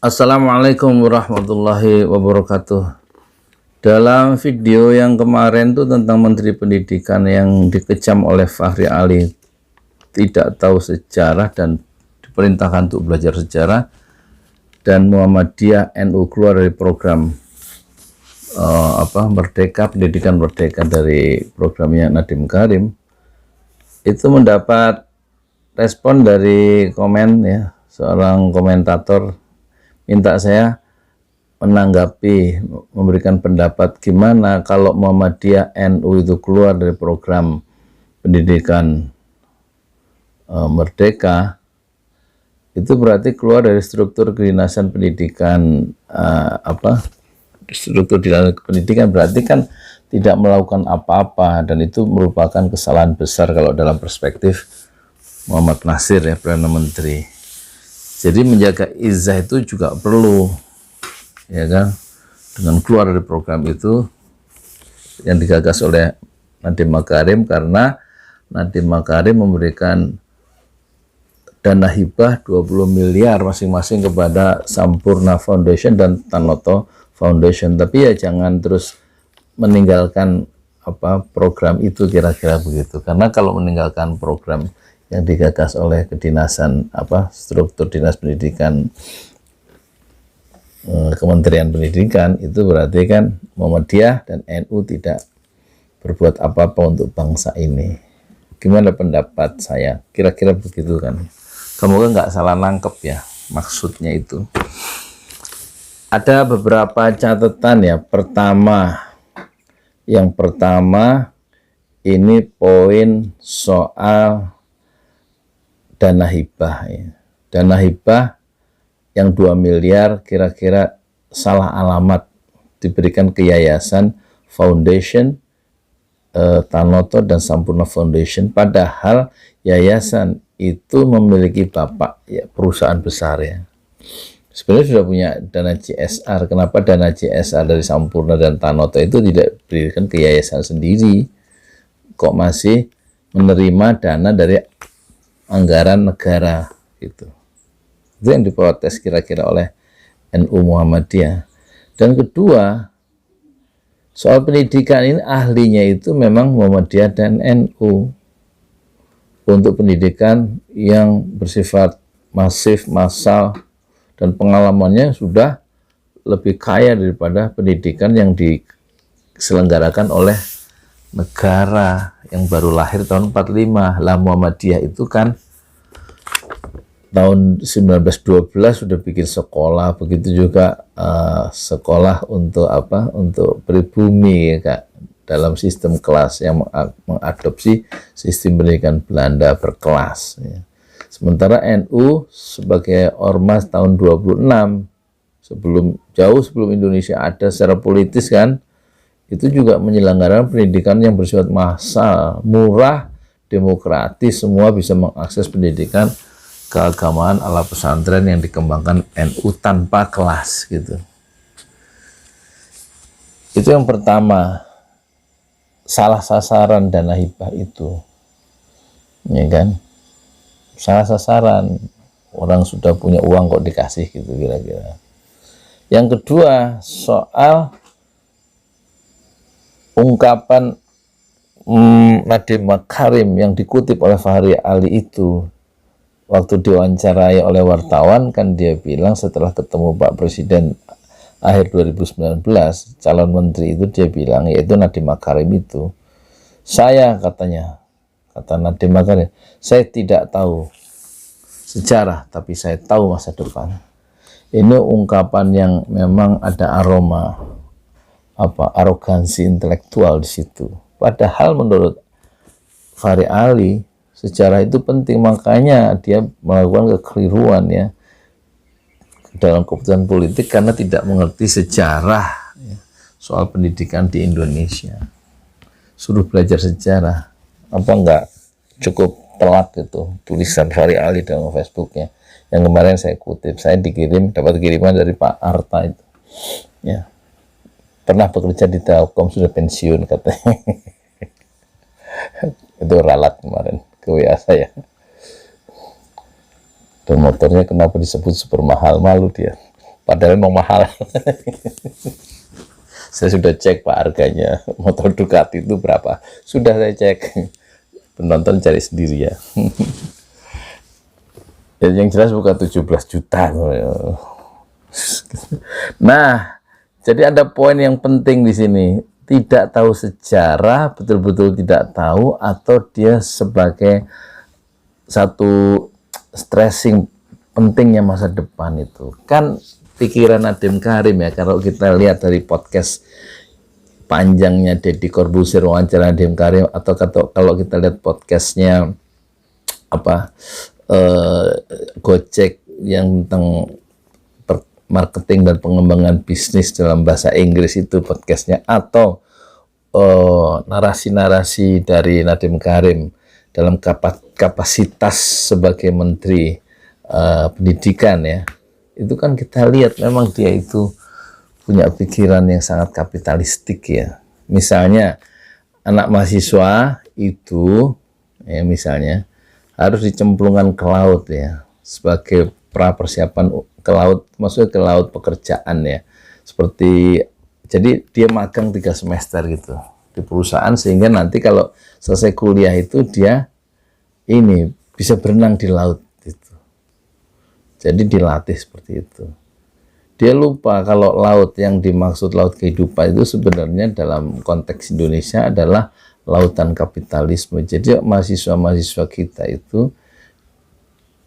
Assalamualaikum warahmatullahi wabarakatuh. Dalam video yang kemarin tuh tentang Menteri Pendidikan yang dikecam oleh Fahri Ali, tidak tahu sejarah dan diperintahkan untuk belajar sejarah, dan Muhammadiyah NU keluar dari program Merdeka, Pendidikan Merdeka, dari programnya Nadiem Makarim, itu mendapat respon dari seorang komentator minta saya menanggapi, memberikan pendapat gimana kalau Muhammadiyah NU itu keluar dari program pendidikan Merdeka, itu berarti keluar dari struktur kedinasan pendidikan. Struktur kedinasan pendidikan berarti kan tidak melakukan apa-apa, dan itu merupakan kesalahan besar kalau dalam perspektif Muhammad Nasir, ya, Perdana Menteri. Jadi menjaga izah itu juga perlu, ya kan, dengan keluar dari program itu yang digagas oleh Nadiem Makarim, karena Nadiem Makarim memberikan dana hibah 20 miliar masing-masing kepada Sampurna Foundation dan Tanoto Foundation. Tapi ya jangan terus meninggalkan program itu, kira-kira begitu. Karena kalau meninggalkan program yang digagas oleh kedinasan struktur dinas pendidikan, Kementerian Pendidikan, itu berarti kan Muhammadiyah dan NU tidak berbuat apa-apa untuk bangsa ini. Gimana pendapat saya? Kira-kira begitu kan. Semoga nggak salah nangkep ya maksudnya itu. Ada beberapa catatan ya. Yang pertama ini poin soal dana hibah, ya. Dana hibah yang 2 miliar kira-kira salah alamat, diberikan ke Yayasan Foundation, Tanoto dan Sampurna Foundation, padahal yayasan itu memiliki bapak, ya, perusahaan besar, ya. Sebenarnya sudah punya dana CSR. Kenapa dana CSR dari Sampurna dan Tanoto itu tidak diberikan ke yayasan sendiri? Kok masih menerima dana dari anggaran negara gitu? Itu yang diprotes kira-kira oleh NU Muhammadiyah. Dan kedua, soal pendidikan ini ahlinya itu memang Muhammadiyah dan NU untuk pendidikan yang bersifat masif, massal, dan pengalamannya sudah lebih kaya daripada pendidikan yang diselenggarakan oleh negara yang baru lahir tahun 45. Lah Muhammadiyah itu kan tahun 1912 sudah bikin sekolah, begitu juga sekolah untuk untuk pribumi, ya, Kak, dalam sistem kelas yang mengadopsi sistem pendidikan Belanda berkelas, ya. Sementara NU sebagai ormas tahun 26, jauh sebelum Indonesia ada secara politis kan, itu juga menyelenggarakan pendidikan yang bersifat massal, murah, demokratis, semua bisa mengakses pendidikan keagamaan ala pesantren yang dikembangkan NU tanpa kelas gitu. Itu yang pertama, salah sasaran dana hibah itu, ya kan, salah sasaran. Orang sudah punya uang kok dikasih gitu kira-kira. Yang kedua, soal ungkapan Nadiem Makarim yang dikutip oleh Fahri Ali itu. Waktu diwawancarai oleh wartawan kan dia bilang setelah ketemu Pak Presiden akhir 2019, calon menteri itu dia bilang, yaitu Nadiem Makarim itu, kata Nadiem Makarim, saya tidak tahu sejarah tapi saya tahu masa depan. Ini ungkapan yang memang ada aroma arogansi intelektual di situ. Padahal menurut Fahri Ali sejarah itu penting, makanya dia melakukan kekeliruan, ya, dalam keputusan politik karena tidak mengerti sejarah, ya, soal pendidikan di Indonesia. Suruh belajar sejarah, enggak cukup telak gitu tulisan Fahri Ali dalam Facebooknya yang kemarin saya kutip. Saya dapat kiriman dari Pak Arta itu, ya, pernah bekerja di Telkom, sudah pensiun katanya. Itu ralat kemarin ke WA saya. Dan motornya kenapa disebut super mahal, malu dia. padahal memang mahal. Saya sudah cek Pak harganya motor Ducati itu berapa, sudah saya cek. Penonton cari sendiri ya. Yang jelas bukan 17 juta. Nah, jadi ada poin yang penting di sini. Tidak tahu sejarah, betul-betul tidak tahu, atau dia sebagai satu stressing pentingnya masa depan itu. Kan pikiran Nadiem Karim ya, kalau kita lihat dari podcast panjangnya Deddy Corbuzier wawancara Nadiem Karim, atau kalau kita lihat podcastnya Gojek yang tentang marketing dan pengembangan bisnis dalam bahasa Inggris itu podcastnya, atau narasi-narasi dari Nadiem Karim dalam kapasitas sebagai menteri pendidikan ya, itu kan kita lihat memang dia itu punya pikiran yang sangat kapitalistik ya. Misalnya anak mahasiswa itu ya, misalnya harus dicemplungkan ke laut ya, sebagai pra persiapan ke laut, maksudnya ke laut pekerjaan ya, seperti jadi dia magang 3 semester gitu di perusahaan, sehingga nanti kalau selesai kuliah itu dia ini bisa berenang di laut gitu. Jadi dilatih seperti itu. Dia lupa kalau laut yang dimaksud laut kehidupan itu sebenarnya dalam konteks Indonesia adalah lautan kapitalisme. Jadi mahasiswa-mahasiswa kita itu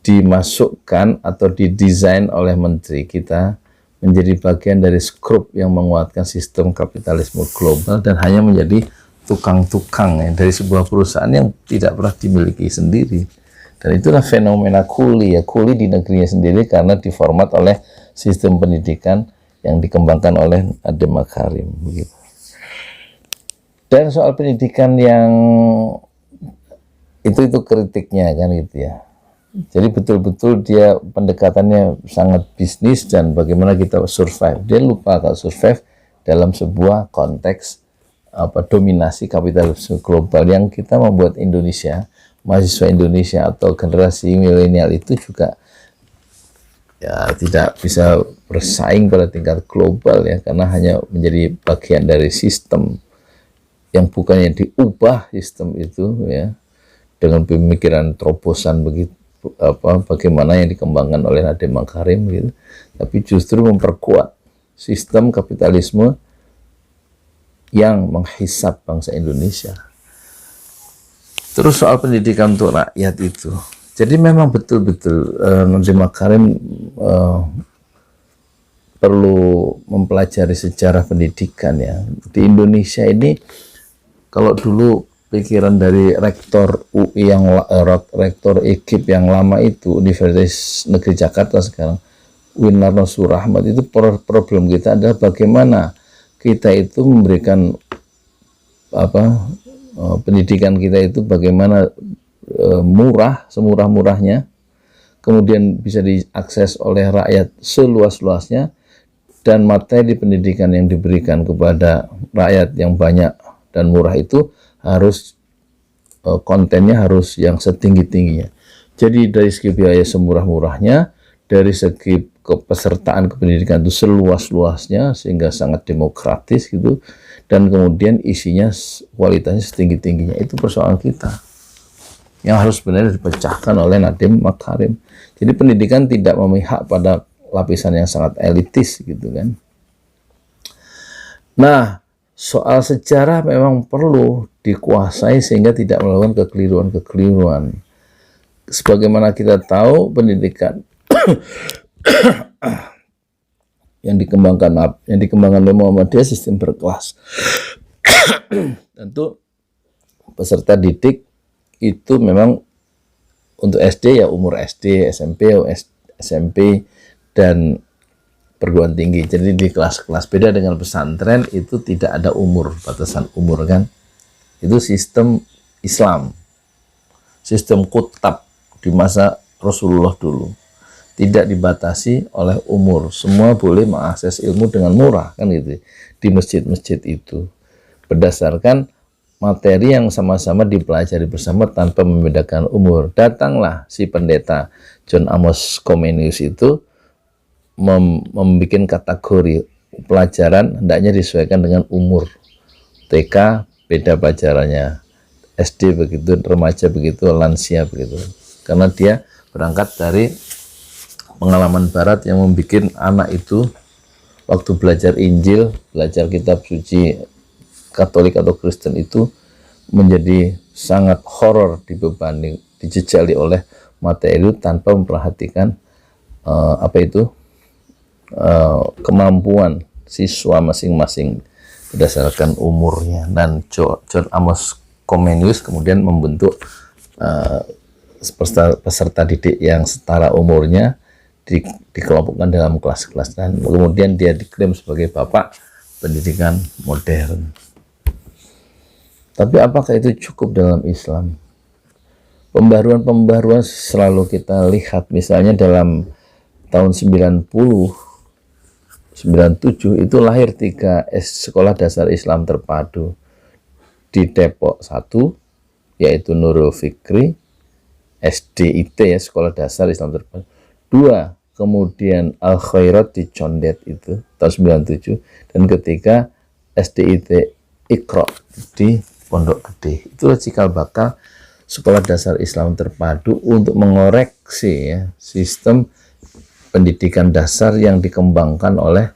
dimasukkan atau didesain oleh menteri kita menjadi bagian dari skrup yang menguatkan sistem kapitalisme global, dan hanya menjadi tukang-tukang ya, dari sebuah perusahaan yang tidak pernah dimiliki sendiri. Dan itulah fenomena kuli ya, kuli di negerinya sendiri karena diformat oleh sistem pendidikan yang dikembangkan oleh Nadiem Makarim begitu. Dan soal pendidikan yang itu kritiknya kan gitu ya. Jadi betul-betul dia pendekatannya sangat bisnis dan bagaimana kita survive. Dia lupa kalau survive dalam sebuah konteks dominasi kapitalisme global yang kita membuat Indonesia, mahasiswa Indonesia atau generasi milenial itu juga ya tidak bisa bersaing pada tingkat global ya, karena hanya menjadi bagian dari sistem yang bukannya diubah sistem itu ya dengan pemikiran terobosan begitu bagaimana yang dikembangkan oleh Nadiem Makarim gitu, tapi justru memperkuat sistem kapitalisme yang menghisap bangsa Indonesia. Terus soal pendidikan untuk rakyat itu, jadi memang betul-betul Nadiem Makarim perlu mempelajari sejarah pendidikan ya. Di Indonesia ini kalau dulu pikiran dari rektor UI yang rektor IKIP yang lama itu, Universitas Negeri Jakarta sekarang, Winarno Surahmat, itu problem kita adalah bagaimana kita itu memberikan pendidikan kita itu bagaimana murah, semurah-murahnya, kemudian bisa diakses oleh rakyat seluas-luasnya, dan materi pendidikan yang diberikan kepada rakyat yang banyak dan murah itu harus kontennya harus yang setinggi-tingginya. Jadi dari segi biaya semurah-murahnya, dari segi kepesertaan kependidikan itu seluas-luasnya sehingga sangat demokratis gitu, dan kemudian isinya kualitasnya setinggi-tingginya. Itu persoalan kita yang harus sebenarnya dipecahkan oleh Nadiem Makarim. Jadi pendidikan tidak memihak pada lapisan yang sangat elitis gitu kan. Nah, soal sejarah memang perlu dikuasai sehingga tidak melakukan kekeliruan-kekeliruan. Sebagaimana kita tahu pendidikan yang dikembangkan oleh Muhammadiyah sistem berkelas. Tentu peserta didik itu memang untuk SD ya umur SD, SMP dan perguruan tinggi. Jadi di kelas-kelas, beda dengan pesantren itu tidak ada umur, batasan umur kan. Itu sistem Islam, sistem kutab di masa Rasulullah dulu. Tidak dibatasi oleh umur, semua boleh mengakses ilmu dengan murah kan gitu di masjid-masjid itu, berdasarkan materi yang sama-sama dipelajari bersama tanpa membedakan umur. Datanglah si pendeta John Amos Comenius itu membuat kategori pelajaran hendaknya disesuaikan dengan umur. TK beda pelajarannya, SD begitu, remaja begitu, lansia begitu. Karena dia berangkat dari pengalaman barat yang membuat anak itu waktu belajar Injil, belajar kitab suci Katolik atau Kristen itu menjadi sangat horor, dibebani, dijejali oleh materi tanpa memperhatikan kemampuan siswa masing-masing berdasarkan umurnya. Dan John Amos Comenius kemudian membentuk peserta didik yang setara umurnya, dikelompokkan dalam kelas-kelas, dan kemudian dia diklaim sebagai bapak pendidikan modern. Tapi apakah itu cukup dalam Islam? Pembaruan selalu kita lihat, misalnya dalam tahun 97 itu lahir 3 sekolah dasar Islam terpadu di Depok. 1 yaitu Nurul Fikri, SDIT ya, sekolah dasar Islam terpadu. 2 kemudian Al Khairat di Condet itu tahun 97, dan ketiga SDIT Iqra di Pondok Gede. Itulah cikal bakal sekolah dasar Islam terpadu untuk mengoreksi ya, sistem pendidikan dasar yang dikembangkan oleh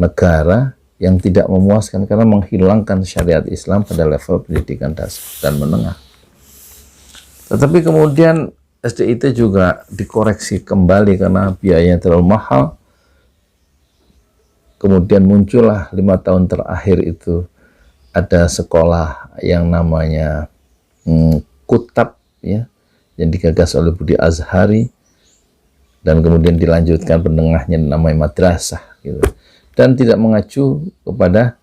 negara yang tidak memuaskan karena menghilangkan syariat Islam pada level pendidikan dasar dan menengah. Tetapi kemudian SDIT juga dikoreksi kembali karena biayanya terlalu mahal. Kemudian muncullah 5 tahun terakhir itu ada sekolah yang namanya Kutab ya, yang digagas oleh Budi Azhari, dan kemudian dilanjutkan penengahnya namanya madrasah gitu, dan tidak mengacu kepada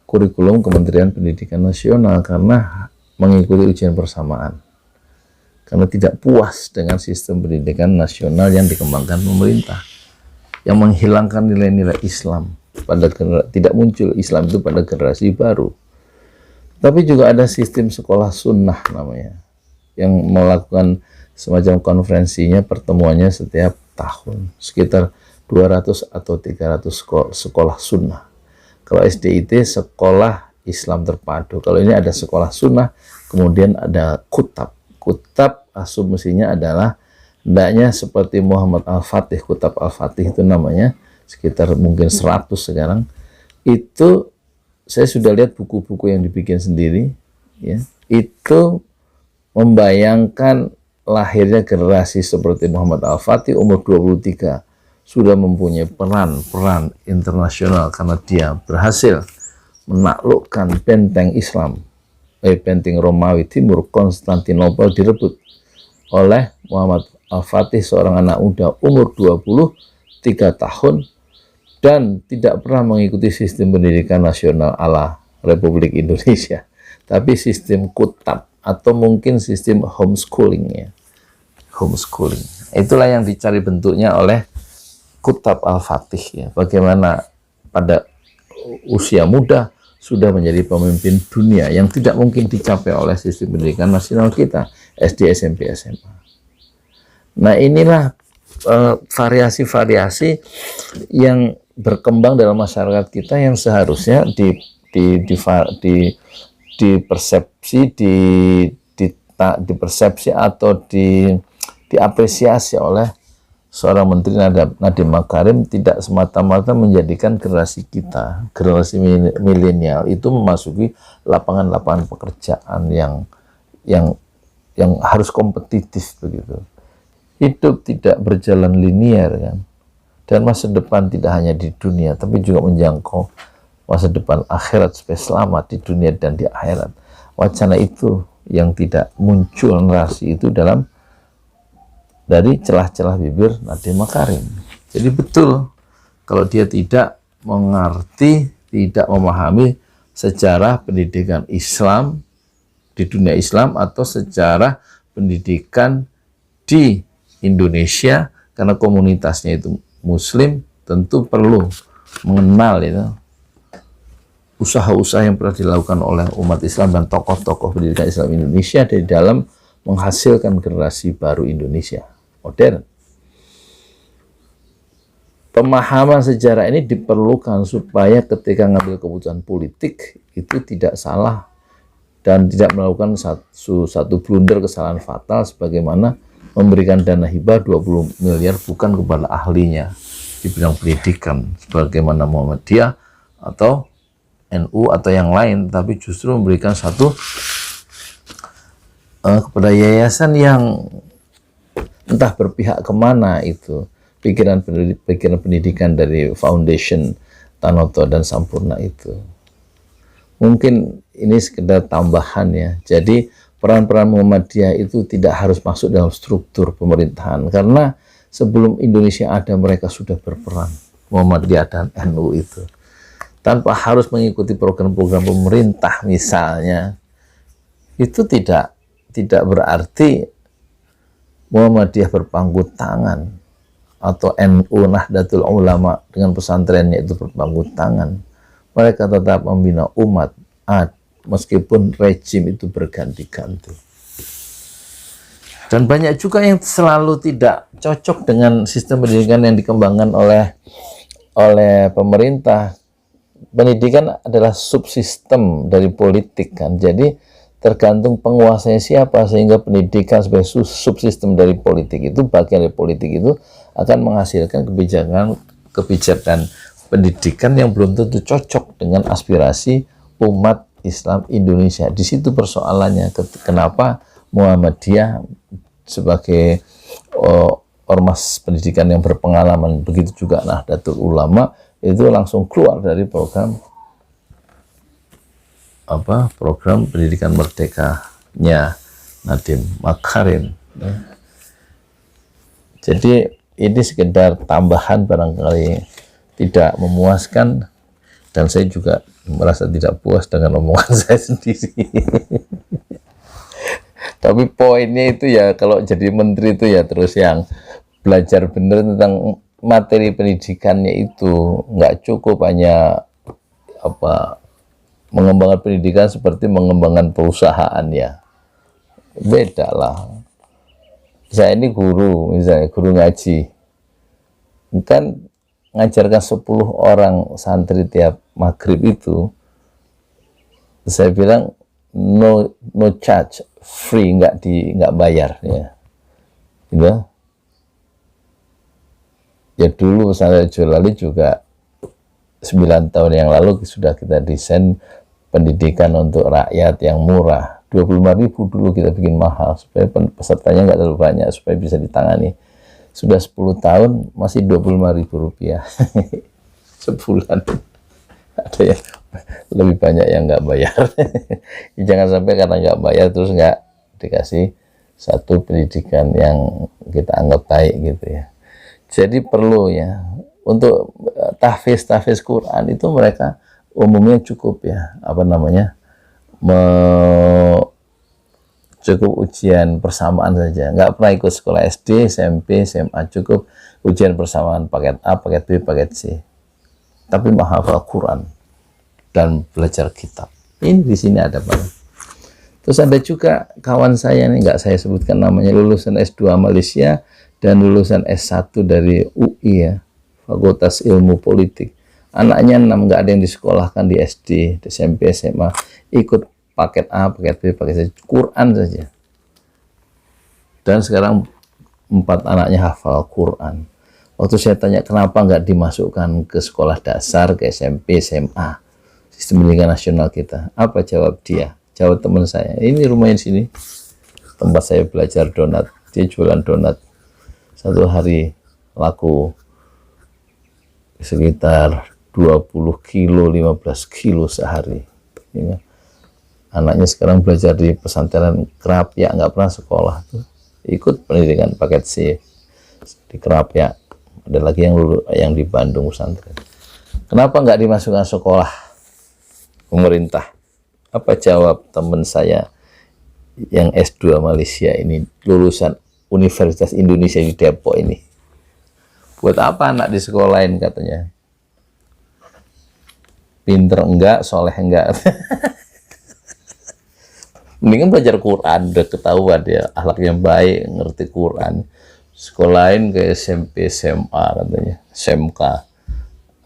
kurikulum Kementerian Pendidikan Nasional karena mengikuti ujian persamaan, karena tidak puas dengan sistem pendidikan nasional yang dikembangkan pemerintah yang menghilangkan nilai-nilai Islam pada tidak muncul Islam itu pada generasi baru. Tapi juga ada sistem sekolah sunnah namanya yang melakukan semacam konferensinya, pertemuannya setiap tahun, sekitar 200 atau 300 sekolah sunnah. Kalau SDIT sekolah Islam terpadu, kalau ini ada sekolah sunnah, kemudian ada Kutab. Kutab asumsinya adalah hendaknya seperti Muhammad Al-Fatih, Kutab Al-Fatih itu namanya, sekitar mungkin 100 sekarang. Itu saya sudah lihat buku-buku yang dibikin sendiri ya, itu membayangkan lahirnya generasi seperti Muhammad Al-Fatih umur 23 sudah mempunyai peran internasional karena dia berhasil menaklukkan benteng Islam, benteng Romawi Timur, Konstantinopel direbut oleh Muhammad Al-Fatih, seorang anak muda umur 23 tahun dan tidak pernah mengikuti sistem pendidikan nasional ala Republik Indonesia, tapi sistem Kutab atau mungkin sistem homeschooling ya. Homeschooling. Itulah yang dicari bentuknya oleh Kutab Al-Fatih ya. Bagaimana pada usia muda sudah menjadi pemimpin dunia yang tidak mungkin dicapai oleh sistem pendidikan nasional kita, SD, SMP, SMA. Nah, inilah variasi-variasi yang berkembang dalam masyarakat kita yang seharusnya dipersepsi atau diapresiasi oleh seorang Menteri Nadiem Makarim, tidak semata-mata menjadikan generasi kita, generasi milenial itu memasuki lapangan-lapangan pekerjaan yang harus kompetitif begitu. Hidup tidak berjalan linear kan, dan masa depan tidak hanya di dunia tapi juga menjangkau masa depan akhirat supaya selamat di dunia dan di akhirat. Wacana itu yang tidak muncul narasi itu dari celah-celah bibir Nadiem Makarim. Jadi betul kalau dia tidak mengerti, tidak memahami sejarah pendidikan Islam di dunia Islam atau sejarah pendidikan di Indonesia, karena komunitasnya itu Muslim, tentu perlu mengenal itu usaha-usaha yang pernah dilakukan oleh umat Islam dan tokoh-tokoh pendidikan Islam Indonesia di dalam menghasilkan generasi baru Indonesia modern. pemahaman sejarah ini diperlukan supaya ketika ngambil keputusan politik itu tidak salah dan tidak melakukan satu blunder, kesalahan fatal sebagaimana memberikan dana hibah 20 miliar bukan kepada ahlinya di bidang pendidikan sebagaimana Muhammadiyah atau NU atau yang lain, tapi justru memberikan satu kepada yayasan yang entah berpihak kemana itu. Pikiran pendidikan dari Foundation Tanoto dan Sampurna itu. Mungkin ini sekedar tambahan ya. Jadi peran-peran Muhammadiyah itu tidak harus masuk dalam struktur pemerintahan. Karena sebelum Indonesia ada mereka sudah berperan. Muhammadiyah dan NU itu. Tanpa harus mengikuti program-program pemerintah misalnya. Itu tidak berarti Muhammadiyah berpangku tangan. Atau NU Nahdlatul Ulama dengan pesantrennya itu berpangku tangan. Mereka tetap membina umat meskipun rejim itu berganti-ganti. Dan banyak juga yang selalu tidak cocok dengan sistem pendidikan yang dikembangkan oleh pemerintah. Pendidikan adalah subsistem dari politik kan. Jadi tergantung penguasanya siapa, sehingga pendidikan sebagai subsistem dari politik itu, bagian dari politik itu akan menghasilkan kebijakan pendidikan yang belum tentu cocok dengan aspirasi umat Islam Indonesia. Di situ persoalannya, kenapa Muhammadiyah sebagai ormas pendidikan yang berpengalaman, begitu juga Nahdlatul Ulama itu langsung keluar dari program pendidikan merdekanya Nadiem Makarim. Jadi ini sekedar tambahan, barangkali tidak memuaskan dan saya juga merasa tidak puas dengan omongan saya sendiri. Tapi poinnya itu ya, kalau jadi menteri itu ya terus yang belajar benar tentang materi pendidikannya itu, nggak cukup hanya mengembangkan pendidikan seperti mengembangkan perusahaan ya. Beda lah. Saya ini guru, misalnya guru ngaji. Kan ngajarkan 10 orang santri tiap maghrib itu, saya bilang no charge, free, nggak bayar ya. Gitu. Ya dulu pesantren Jolali juga 9 tahun yang lalu sudah kita desain pendidikan untuk rakyat yang murah. 25.000 dulu kita bikin mahal supaya pesertanya nggak terlalu banyak, supaya bisa ditangani. Sudah 10 tahun masih 25.000 rupiah sebulan. Ada yang lebih banyak yang nggak bayar. Jangan sampai karena nggak bayar terus nggak dikasih satu pendidikan yang kita anggap baik gitu ya. Jadi perlu ya untuk tahfiz Quran itu mereka umumnya cukup ya, cukup ujian persamaan saja, nggak pernah ikut sekolah SD, SMP, SMA, cukup ujian persamaan paket A, paket B, paket C. Tapi menghafal Quran dan belajar kitab. Ini di sini ada banget. Terus ada juga kawan saya nih, nggak saya sebutkan namanya, lulusan S2 Malaysia dan lulusan S1 dari UI ya, Fakultas Ilmu Politik. Anaknya 6, nggak ada yang disekolahkan di SD, di SMP, SMA, ikut paket A, paket B, paket C, Quran saja. Dan sekarang 4 anaknya hafal Quran. Waktu saya tanya kenapa nggak dimasukkan ke sekolah dasar, ke SMP, SMA, sistem pendidikan nasional kita, apa jawab dia? Jawab teman saya, ini rumahnya di sini, tempat saya belajar donat, dia jualan donat, satu hari laku sekitar 20 kilo, 15 kilo sehari. Ya. Anaknya sekarang belajar di pesantren Kerapia, nggak pernah sekolah tuh. Ikut pendidikan paket C di Kerapia. Ada lagi yang di Bandung pesantren. Kenapa nggak dimasukkan sekolah pemerintah? Apa jawab teman saya yang S2 Malaysia ini, lulusan Universitas Indonesia di Depok ini? Buat apa anak di sekolah lain katanya? Pinter enggak, soleh enggak. Mendingan belajar Quran, udah ketahuan dia akhlaknya baik, ngerti Quran. sekolahin ke SMP SMA katanya, SMK.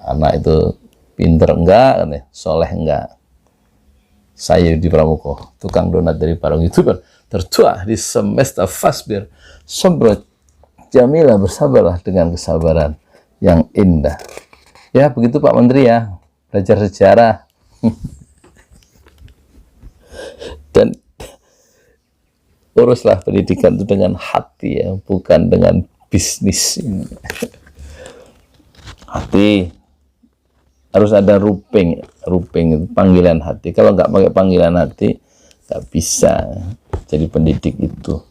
Anak itu pinter enggak katanya, soleh enggak. Saya Yudi Pramuko, tukang donat dari Parung YouTuber, tertua di semesta Fasbir. Sabrot Jamilah, bersabarlah dengan kesabaran yang indah. Ya begitu Pak Menteri ya, belajar sejarah. Dan uruslah pendidikan itu dengan hati ya, bukan dengan bisnis. Hati harus ada ruping itu panggilan hati. Kalau nggak pakai panggilan hati nggak bisa jadi pendidik itu.